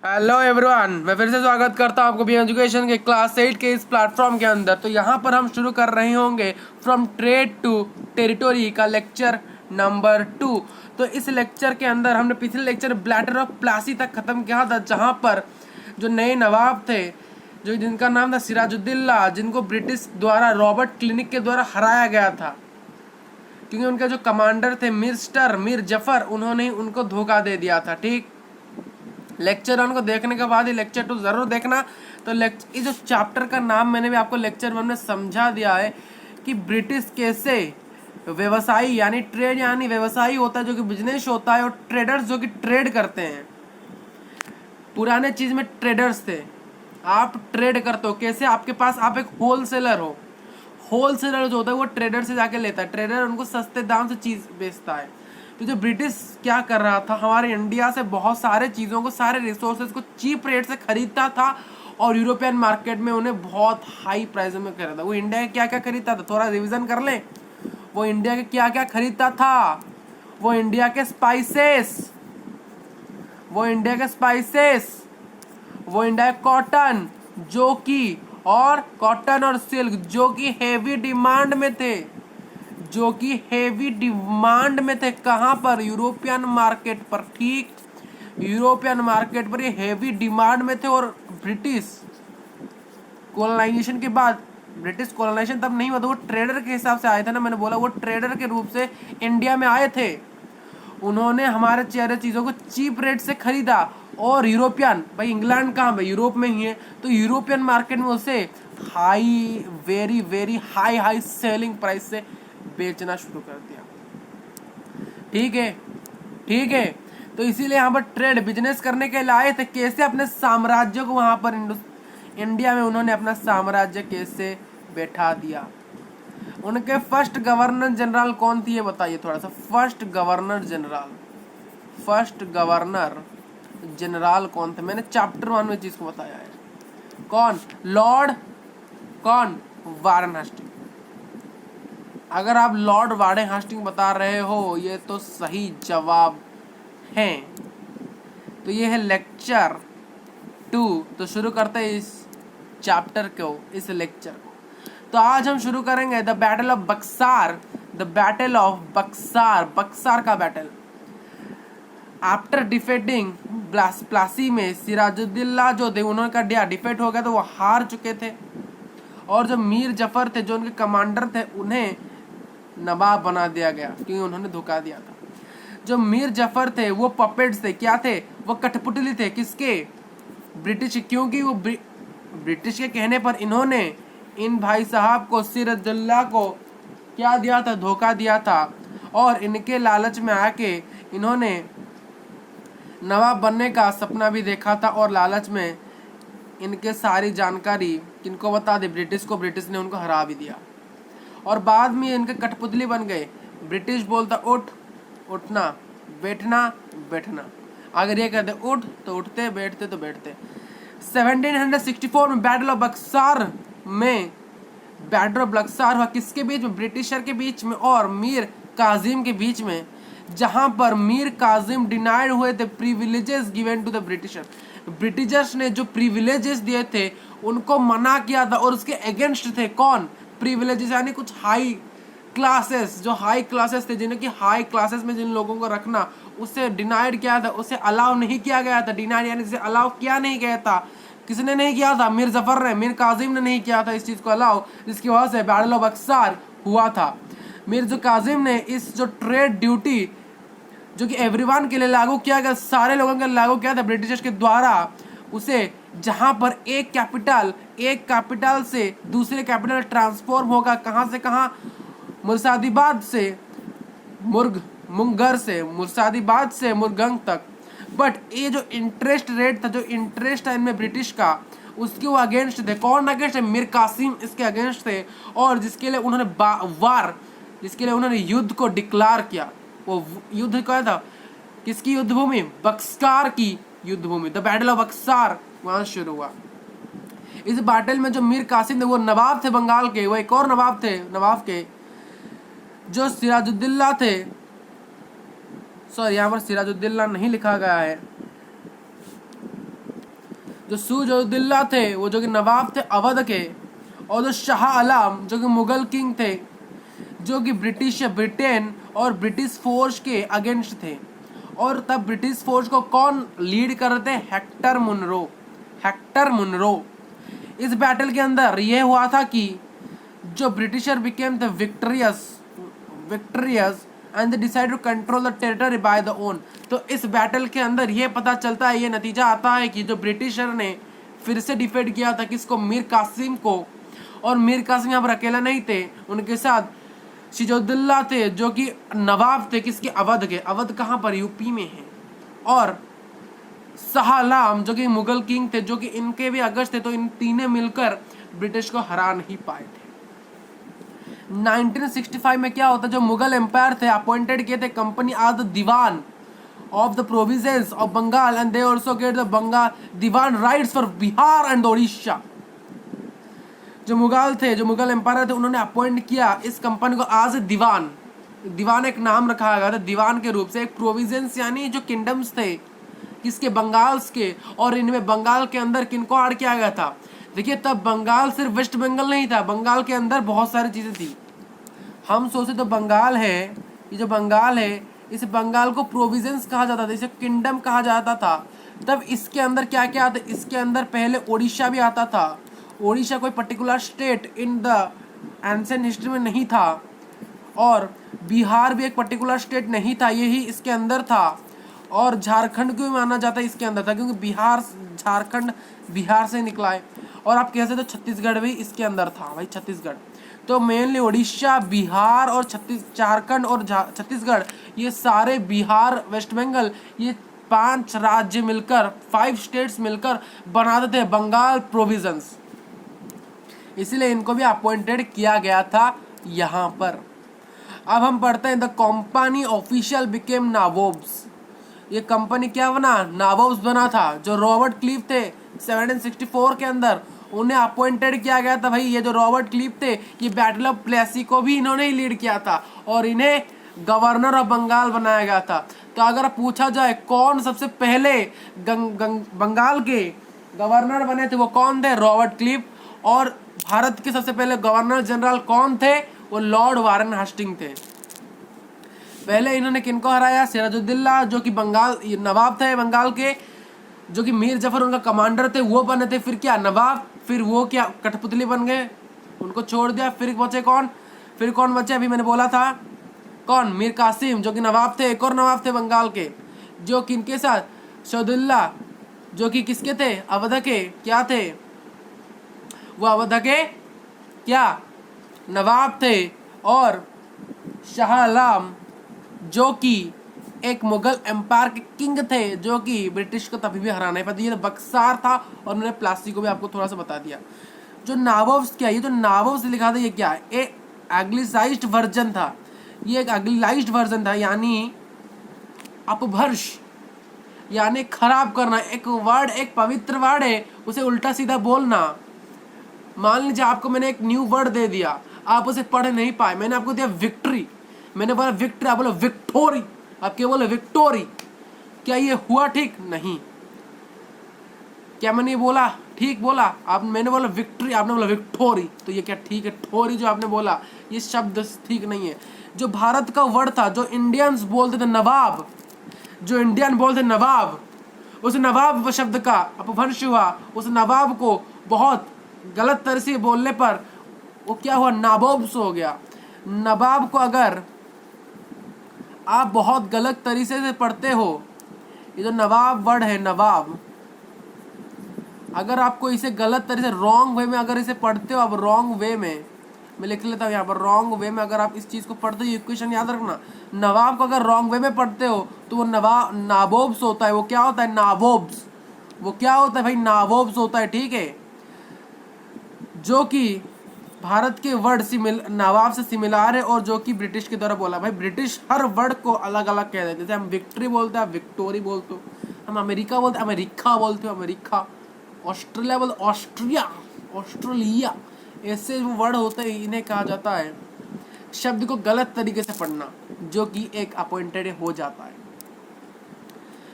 Hello everyone, मैं फिर से स्वागत करता हूं आपको बी एजुकेशन के क्लास 8 के इस प्लेटफॉर्म के अंदर। तो यहां पर हम शुरू कर रहे होंगे फ्रॉम ट्रेड टू टेरिटोरी का लेक्चर नंबर 2। तो इस लेक्चर के अंदर हमने पिछले लेक्चर ब्लैटर ऑफ प्लासी तक खत्म किया था, जहां पर जो नए नवाब थे, जो जिनका नाम था सिराजुद्दौला, जिनको ब्रिटिश द्वारा रॉबर्ट क्लिनिक के द्वारा हराया गया था, क्योंकि उनके जो कमांडर थे मीर जफर, उन्होंने ही उनको धोखा दे दिया था। ठीक, लेक्चर 1 को देखने के बाद ही लेक्चर 2 जरूर देखना। तो ये जो चैप्टर का नाम मैंने भी आपको लेक्चर 1 में समझा दिया है कि ब्रिटिश कैसे व्यवसायी यानी ट्रेड यानी व्यवसायी होता है जो कि बिजनेस होता है, और ट्रेडर्स जो कि ट्रेड करते हैं। पुराने चीज में ट्रेडर्स थे, आप ट्रेड करते हो कैसे, आपके पास आप एक होलसेलर हो। होलसेलर जो होता है वो ट्रेडर से जाके लेता है, ट्रेडर उनको सस्ते दाम से चीज बेचता है। तो जो ब्रिटिश क्या कर रहा था, हमारे इंडिया से बहुत सारे चीज़ों को, सारे रिसोर्सेज को चीप रेट से खरीदता था और यूरोपियन मार्केट में उन्हें बहुत हाई प्राइस में खरीदा। वो इंडिया के क्या क्या खरीदता था, थोड़ा रिवीजन कर ले। वो इंडिया के क्या क्या खरीदता था, वो इंडिया के स्पाइसेस, वो इंडिया के स्पाइसेस, वो इंडिया के कॉटन, जो कि और कॉटन और सिल्क जो कि हेवी डिमांड में थे, जो कि हेवी डिमांड में थे। कहां पर? यूरोपियन मार्केट पर। ठीक, यूरोपियन मार्केट पर ये हेवी डिमांड में थे। और ब्रिटिश कोलोनाइजेशन के बाद, ब्रिटिश कोलोनाइजेशन तब नहीं हुआ था, वो ट्रेडर के हिसाब से आए थे ना, मैंने बोला वो ट्रेडर के रूप से इंडिया में आए थे। उन्होंने हमारे चेहरे चीज़ों को चीप रेट से खरीदा, और यूरोपियन, भाई इंग्लैंड कहाँ है, यूरोप में ही है, तो यूरोपियन मार्केट में उसे high, very very high selling price से बेचना शुरू कर दिया। ठीक है, ठीक है। तो इसीलिए यहाँ पर ट्रेड बिजनेस करने के लिए आए थे। कैसे अपने साम्राज्य को वहां पर इंडिया में उन्होंने अपना साम्राज्य कैसे बैठा दिया। उनके फर्स्ट गवर्नर जनरल कौन थी ये बताइए थोड़ा सा। फर्स्ट गवर्नर जनरल कौन थे? मैंने चैप्टर 1 में चीज को बताया है। कौन? लॉर्ड कौन? Warren Hastings. अगर आप लॉर्ड वारेन हास्टिंग बता रहे हो, ये तो सही जवाब है। तो ये है लेक्चर 2। तो शुरू करते हैं इस चैप्टर को, इस लेक्चर को। तो आज हम शुरू करेंगे the battle of Berkshire. The battle of Berkshire, Berkshire का बैटल। आफ्टर डिफेटिंग प्लासी में सिराजुद्दौला जो थे, उन्होंने का डिफेट हो गया, तो वो हार चुके थे। और जो मीर जफर थे, जो उनके कमांडर थे, उन्हें नवाब बना दिया गया क्योंकि उन्होंने धोखा दिया था। जो मीर जफर थे वो पपेट्स थे। क्या थे? वो कठपुतली थे। किसके? ब्रिटिश। क्योंकि वो ब्रिटिश के कहने पर इन्होंने इन भाई साहब को, सिराजुद्दौला को क्या दिया था? धोखा दिया था। और इनके लालच में आके इन्होंने नवाब बनने का सपना भी देखा था, और लालच में इनके सारी जानकारी किनको बता दी? ब्रिटिश को। ब्रिटिश ने उनको हरा भी दिया, और बाद में इनके कठपुतली बन गए। ब्रिटिश बोलता उठ, उठना, बैठना, बैठना। अगर ये कहते उठ तो उठते, बैठते तो बैठते। 1764 में बैटल ऑफ बक्सार में, बैटल ऑफ बक्सार हुआ किसके बीच में? ब्रिटिशर के बीच में और मीर काजिम के बीच में, जहां पर मीर काजिम डिनाइड हुए थे privileges given to the Britisher. Britishers ने जो प्रिविलेजेस दिए थे उनको मना किया था, और उसके अगेंस्ट थे। कौन? प्रिविलेजेस यानी कुछ हाई क्लासेस, जो हाई क्लासेस थे, जिन्हें कि हाई क्लासेस में जिन लोगों को रखना, उसे डिनाइड किया था, उसे अलाउ नहीं किया गया था। डिनाइड यानी जिसे अलाउ किया नहीं गया था। किसने नहीं किया था? मीर जफर ने, मीर काजिम ने नहीं किया था इस चीज को अलाउ, जिसकी वजह से बैटल ऑफ बक्सार हुआ था। मीर जो काजिम ने इस जो ट्रेड ड्यूटी, जो कि एवरीवन के लिए लागू किया गया, सारे लोगों के लिए लागू किया था ब्रिटिशर्स के द्वारा, उसे जहां पर एक कैपिटल से दूसरे कैपिटल ट्रांसफॉर्म होगा। कहां से कहां? मुर्शिदाबाद से मुर्शिदाबाद से मुरगंग तक। बट ये जो इंटरेस्ट रेट था, जो इंटरेस्ट था इनमें ब्रिटिश का, उसके वो अगेंस्ट थे। कौन अगेंस्ट है? मीर कासिम इसके अगेंस्ट थे, और जिसके लिए उन्होंने जिसके लिए उन्होंने युद्ध को डिक्लेयर किया। वो युद्ध क्या था? किसकी युद्ध भूमि? बक्सार की युद्ध भूमि। द बैटल ऑफ बक्सार वहां शुरू हुआ। इस बैटल में जो मीर कासिम थे वो नवाब थे बंगाल के। वो एक और नवाब थे, नवाब के जो सिराजुद्दौला थे। सॉरी, यहाँ पर सिराजुद्दौला नहीं लिखा गया है, जो सिराजुद्दौला थे वो जो कि नवाब थे अवध के, और जो शाह आलम जो कि मुगल किंग थे, जो कि ब्रिटेन और ब्रिटिश फोर्स के अगेंस्ट थे। और तब ब्रिटिश फोर्स को कौन लीड कर रहे थे? Hector Munro. Hector Munro. इस बैटल के अंदर यह हुआ था कि जो Britisher became the victorious and they decide to control the territory by the own. तो इस बैटल के अंदर यह पता चलता है, ये नतीजा आता है कि जो ब्रिटिशर ने फिर से डिफेट किया था किसको? मीर कासिम को। और मीर कासिम यहाँ पर अकेला नहीं थे, उनके साथ सिराजुद्दौला थे जो कि नवाब थे किसके? अवध के। अवध कहाँ पर? यूपी में है। और शाह आलम जो कि मुगल किंग थे, जो कि इनके भी अगस्त थे। तो इन तीनों मिलकर ब्रिटिश को हरा नहीं पाए थे। 1965 में क्या होता है? जो मुगल एम्पायर थे अपॉइंटेड किए थे company as the diwan of the provinces of Bengal and they also get the Bengal diwan rights for Bihar and Odisha. जो मुगल थे, जो मुगल एम्पायर थे, उन्होंने अपॉइंट किया इस कंपनी को आज दीवान। दीवान एक नाम रखा गया था दीवान के रूप से। एक प्रोविंसेस यानी जो किंगडम्स थे किसके? बंगाल्स के। और इनमें बंगाल के अंदर किनको ऐड किया गया था? देखिए तब बंगाल सिर्फ वेस्ट बंगाल नहीं था, बंगाल के अंदर बहुत सारी चीजें थी। हम सोचे तो बंगाल है, ये जो बंगाल है इस बंगाल को प्रोविंस कहा जाता था, इसे किंगडम कहा जाता था। तब इसके अंदर क्या क्या आता? इसके अंदर पहले ओडिशा भी आता था। ओडिशा कोई particular state in the ancient history में नहीं था। और बिहार भी एक पर्टिकुलर स्टेट नहीं था, यही इसके अंदर था। और झारखंड को भी माना जाता है इसके अंदर था, क्योंकि बिहार झारखंड बिहार से निकला है। और आप कह सकते हो छत्तीसगढ़ भी इसके अंदर था भाई, छत्तीसगढ़। तो मेनली उड़ीसा, बिहार और झारखंड और छत्तीसगढ़, ये सारे बिहार, वेस्ट बंगाल, ये 5 राज्य मिलकर 5 स्टेट्स मिलकर बनाते थे बंगाल प्रोविजंस। इसलिए इनको भी अपॉइंटेड किया गया था यहाँ पर। अब हम पढ़ते हैं द कंपनी ऑफिशियल बिकेम नाबोब्स। ये कंपनी क्या बना? नाबोब्स बना था। जो रॉबर्ट क्लीव थे 1764 के अंदर, उन्हें अपॉइंटेड किया गया था। भाई ये जो रॉबर्ट क्लीव थे, ये बैटल ऑफ प्लेसी को भी इन्होंने ही लीड किया था और इन्हें गवर्नर ऑफ बंगाल बनाया गया था। तो अगर पूछा जाए कौन सबसे पहले बंगाल के गवर्नर बने थे, वो कौन थे? Robert cleave. और भारत के सबसे पहले गवर्नर जनरल कौन थे? वो लॉर्ड वारेन हास्टिंग थे। पहले इन्होंने किनको हराया? सिराजुद्दौला जो कि बंगाल नवाब थे बंगाल के, जो कि मीर जफर उनका कमांडर थे, वो बने थे। फिर क्या? नवाब। फिर वो क्या? कठपुतली बन गए, उनको छोड़ दिया। फिर बचे कौन? फिर कौन बचे? अभी मैंने बोला था कौन? मीर कासिम जो कि नवाब थे। एक और नवाब थे बंगाल के, जो कि इनके साथ सिराजुद्दौला जो कि किसके थे? अवध के। क्या थे वो? अवध के क्या नवाब थे। और शाह आलम जो कि एक मुगल एम्पायर के किंग थे, जो कि ब्रिटिश को तभी भी हरा नहीं पाते। ये बक्सार था। और मैंने प्लास्टिक को भी आपको थोड़ा सा बता दिया। जो नाबोब्स क्या, ये जो नाबोब्स लिखा था ये क्या है? एक एंग्लिसाइज्ड वर्जन था। ये एक एंग्लिसाइज्ड वर्जन था, यानी अपभ्रंश, यानी खराब करना। एक वर्ड, एक पवित्र वर्ड है, उसे उल्टा सीधा बोलना। मान लीजिए आपको मैंने एक न्यू वर्ड दे दिया, आप उसे पढ़ नहीं पाए। मैंने आपको दिया विक्ट्री, मैंने बोला विक्ट्री, आप बोलो विक्टोरी, आप क्या बोले? विक्टोरी। क्या ये हुआ ठीक? नहीं। क्या मैंने ये बोला ठीक बोला? आप मैंने बोला विक्ट्री, आपने बोला विक्टोरी। तो ये क्या ठीक है? ठोरी जो आपने बोला ये शब्द ठीक नहीं है। जो भारत का वर्ड था, जो इंडियंस बोलते थे नवाब, जो इंडियन बोलते नवाब, उस नवाब शब्द का अपभ्रंश हुआ। उस नवाब को बहुत गलत तरह से बोलने पर वो क्या हुआ? नाबोब्स हो गया। नवाब को अगर आप बहुत गलत तरीके से पढ़ते हो, ये जो नवाब वर्ड है नवाब, अगर आपको इसे गलत तरीके से रॉन्ग वे में अगर इसे पढ़ते हो, आप रॉन्ग वे में, मैं लिख लेता हूँ यहाँ पर, रॉन्ग वे में अगर आप इस चीज़ को पढ़ते हो, इक्वेशन याद रखना। नवाब को अगर रॉन्ग वे में पढ़ते हो तो वो नाबोब्स होता है। वो क्या होता है? नाबोब्स। वो क्या होता है भाई? नाबोब्स होता है, ठीक है। जो कि भारत के वर्ड नवाब से सिमिलर है, और जो कि ब्रिटिश के द्वारा बोला। भाई ब्रिटिश हर वर्ड को अलग अलग कह देते थे। हम विक्ट्री बोलते हैं, आप विक्टोरी बोलते हो। हम अमेरिका बोलते हैं, अमेरिका बोलते हो, अमेरिका। ऑस्ट्रेलिया बोलते, ऑस्ट्रिया, ऑस्ट्रेलिया। ऐसे जो वर्ड होते हैं इन्हें कहा जाता है शब्द को गलत तरीके से पढ़ना, जो कि एक अपॉइंटेड हो जाता है।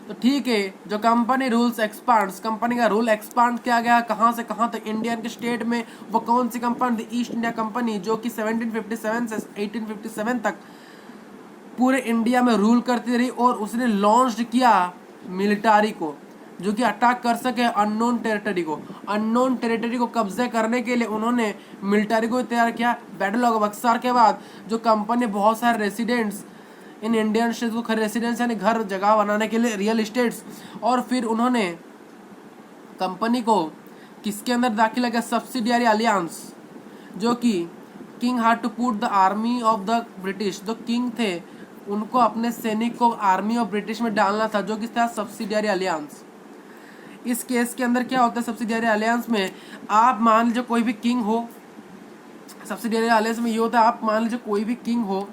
तो ठीक है, जो कंपनी रूल्स एक्सपांड्स, कंपनी का रूल एक्सपांड किया गया कहाँ से कहाँ तक, इंडियन के स्टेट में। वो कौन सी कंपनी थी? ईस्ट इंडिया कंपनी, जो कि 1757 से 1857 तक पूरे इंडिया में रूल करती रही। और उसने लॉन्च किया मिलिट्री को, जो कि अटैक कर सके अननोन टेरिटरी को। अननोन टेरिटरी को कब्जे करने के लिए उन्होंने मिलिट्री को तैयार किया। बैटल ऑफ बक्सर के बाद जो कंपनी बहुत सारे रेसिडेंट्स इन इंडियन स्टेट्स को, रेसिडेंट्स यानी घर जगह बनाने के लिए, रियल इस्टेट्स, और फिर उन्होंने कंपनी को किसके अंदर दाखिला किया? सब्सिडियरी अलियांस, जो कि king had to put the army of the British, जो किंग थे उनको अपने सैनिक को आर्मी ऑफ ब्रिटिश में डालना था, जो कि था सब्सिडियरी अलियांस। इस केस के अंदर क्या होता है सब्सिडियरी अलियांस में? आप मान लीजिए कोई भी किंग हो, सब्सिडियरी अलियांस में ये होता है, आप मान लीजिए कोई भी किंग हो,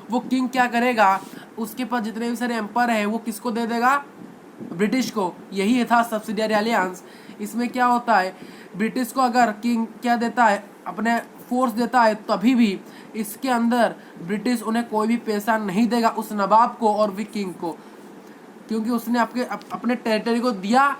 वो किंग क्या करेगा, उसके पास जितने भी सारे एम्पायर है वो किसको दे देगा? ब्रिटिश को। यही था सब्सिडियरी अलियांस। इसमें क्या होता है, ब्रिटिश को अगर किंग क्या देता है, अपने फोर्स देता है, तभी भी इसके अंदर ब्रिटिश उन्हें कोई भी पैसा नहीं देगा, उस नवाब को और भी किंग को, क्योंकि उसने अपने टेरिटरी को दिया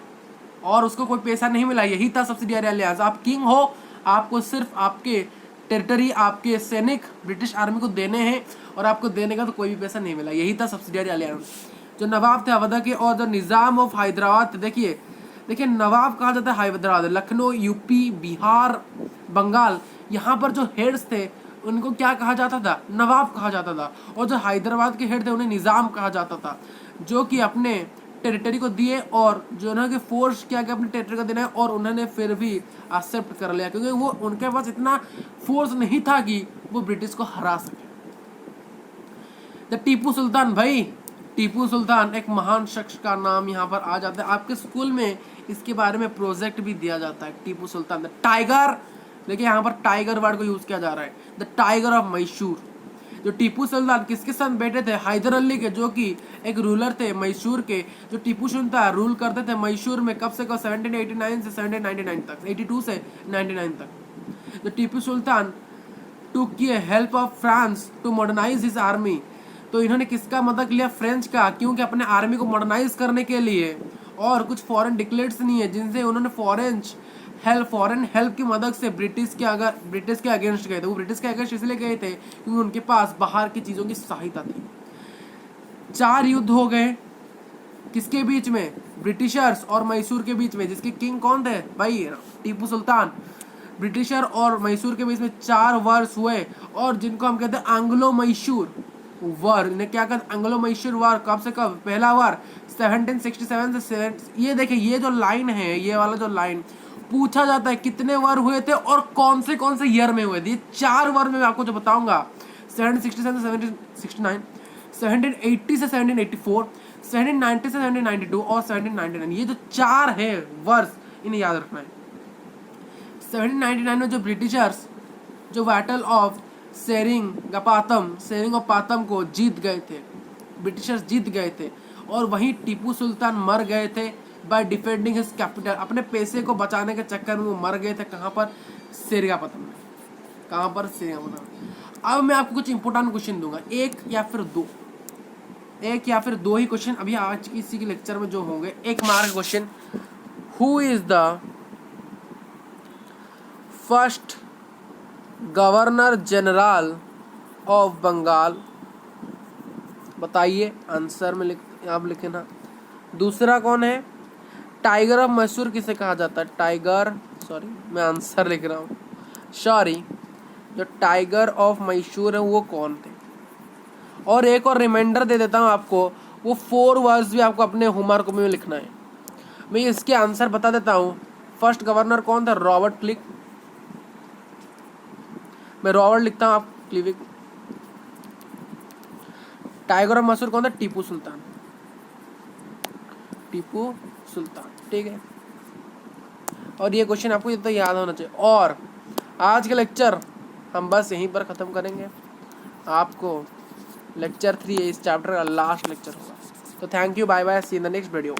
और उसको कोई पैसा नहीं मिला। यही था सब्सिडियरी अलियांस। आप किंग हो, आपको सिर्फ आपके टेरिटरी, आपके सैनिक ब्रिटिश आर्मी को देने हैं, और आपको देने का तो कोई भी पैसा नहीं मिला। यही था सब्सिडियरी अलियांस। जो नवाब थे अवध के, और जो निज़ाम ऑफ हैदराबाद, देखिए नवाब कहा जाता है हैदराबाद, लखनऊ, यूपी, बिहार, बंगाल, यहाँ पर जो हेड्स थे उनको क्या कहा जाता था? नवाब कहा जाता था। और जो हैदराबाद के हेड थे उन्हें निज़ाम कहा जाता था, जो कि अपने टेरिटरी को दिए, और जो उन्होंने फोर्स किया कि अपने टेरिटरी को देना है, और उन्होंने फिर भी एक्सेप्ट कर लिया, क्योंकि वो उनके पास इतना फोर्स नहीं था कि वो ब्रिटिश को हरा सके। टीपू सुल्तान, भाई टीपू सुल्तान एक महान शख्स का नाम यहाँ पर आ जाता है। आपके स्कूल में इसके बारे में प्रोजेक्ट भी दिया जाता है। टीपू सुल्तान द टाइगर, देखिए यहाँ पर टाइगर वर्ड को यूज किया जा रहा है, द टाइगर ऑफ मैसूर। जो टीपू सुल्तान किसके साथ बैठे थे? हैदर अली के, जो कि एक रूलर थे मैसूर के। जो टीपू सुल्तान रूल करते थे मैसूर में कब से कब? 1789 से 1799 तक, 82 से 99 तक। तो Tipu Sultan took help of France to modernise his army. तो इन्होंने किसका मदद लिया? फ्रेंच का, क्योंकि अपने आर्मी को मॉडर्नाइज करने के लिए। और कुछ फॉरेन डिक्लेरेट्स नहीं है जिनसे उन्होंने फॉरेन हेल्प की मदद से ब्रिटिश के अगेंस्ट गए थे। वो ब्रिटिश के अगेंस्ट इसलिए गए थे क्योंकि उनके पास बाहर की चीज़ों की सहायता थी। 4 युद्ध हो गए किसके बीच में? ब्रिटिशर्स और मैसूर के बीच में, जिसके किंग कौन थे? भाई टीपू सुल्तान। ब्रिटिशर और मैसूर के बीच में 4 वर्ष हुए, और जिनको हम कहते हैं एंग्लो मैसूर वार। इन्हें क्या कहते? एंग्लो मैसूर वार। कब से कब? पहला वार 1767 से ये देखिए, ये जो लाइन है, ये वाला जो लाइन पूछा जाता है कितने वार हुए थे और कौन से ईयर में हुए थे। ये 4 वार में मैं आपको जो बताऊंगा, 1767 से 1769, 1780 से 1784, 1790 से 1792 और 1799। ये जो 4 है वर्ष, इन्हें याद रखना है। 1799 में जो ब्रिटिशर्स जो बैटल ऑफ सेरिंगपाटम को जीत गए थे, ब्रिटिशर्स जीत गए थे, और वहीं टीपू सुल्तान मर गए थे बाय डिफेंडिंग हिज कैपिटल। अपने पैसे को बचाने के चक्कर में वो मर गए थे। कहाँ पर? सेरिंगपाटम में। कहाँ पर? सेरिंगपाटम। अब मैं आपको कुछ इंपॉर्टेंट क्वेश्चन दूंगा, एक या फिर दो ही क्वेश्चन अभी आज इसी के लेक्चर में जो होंगे। 1 mark question, who is the first governor general of Bengal? बताइए, आंसर में आप लिखना। दूसरा कौन है? टाइगर ऑफ मैसूर किसे कहा जाता है? मैं आंसर लिख रहा हूँ, जो टाइगर ऑफ मैसूर है वो कौन थे? और एक और रिमाइंडर दे देता हूँ आपको, वो 4 वर्ड्स भी आपको अपने होमवर्क में लिखना है। मैं इसके आंसर बता देता हूँ। फर्स्ट गवर्नर कौन था? Robert click. मैं रॉबर्ट लिखता हूँ, आप क्लिक। टाइगर ऑफ मैसूर कौन था? टीपू सुल्तान। ठीक है। और ये क्वेश्चन आपको तो याद होना चाहिए। और आज का लेक्चर हम बस यहीं पर ख़त्म करेंगे। आपको लेक्चर 3 इस चैप्टर का लास्ट लेक्चर होगा। तो thank you, bye bye, see in the next video.